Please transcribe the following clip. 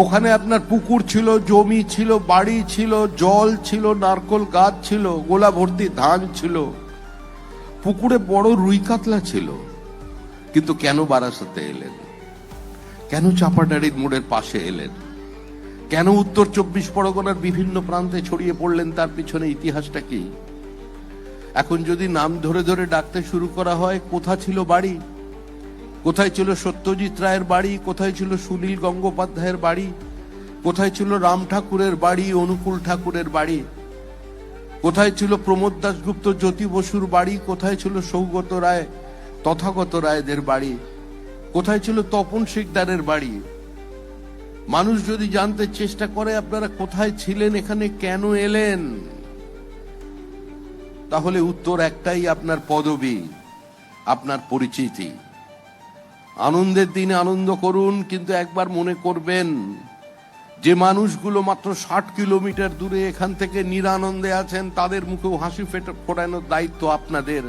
ওখানে আপনার পুকুর ছিল, জমি ছিল, বাড়ি ছিল, জল ছিল, নারকল গাছ ছিল, গোলা ভর্তি ধান ছিল, পুকুরে বড় রুই কাতলা ছিল। কিন্তু কেন বারাসাতে এলেন? কেন চাপাডাড়ির মোড়ের পাশে এলেন? কেন উত্তর 24 পরগনার বিভিন্ন প্রান্তে ছড়িয়ে পড়লেন? তার পিছনে ইতিহাসটা কি? এখন যদি নাম ধরে ধরে ডাকতে শুরু করা হয়, কোথা ছিল বাড়ি? কোথায় ছিল সত্যজিৎ রায়ের বাড়ি? কোথায় ছিল সুনীল গঙ্গোপাধ্যায়ের বাড়ি? কোথায় ছিল রাম ঠাকুরের বাড়ি, অনুকূল ঠাকুরের বাড়ি? কোথায় ছিল প্রমোদ দাশগুপ্ত, জ্যোতি বসুর বাড়ি? কোথায় ছিল সৌগত রায়, তথাগত রায়দের বাড়ি? কোথায় ছিল তপন শিকদারের বাড়ি? মানুষ যদি জানতে চেষ্টা করে আপনারা কোথায় ছিলেন, এখানে কেন এলেন, তাহলে উত্তর একটাই, আপনার পদবি, আপনার পরিচিতি। আনন্দের দিনে আনন্দ করুন, কিন্তু একবার মনে করবেন যে মানুষগুলো মাত্র 60 কিলোমিটার দূরে এখান থেকে নিরানন্দে আছেন, তাদের মুখেও হাসি ফোটানোর দায়িত্ব আপনাদের।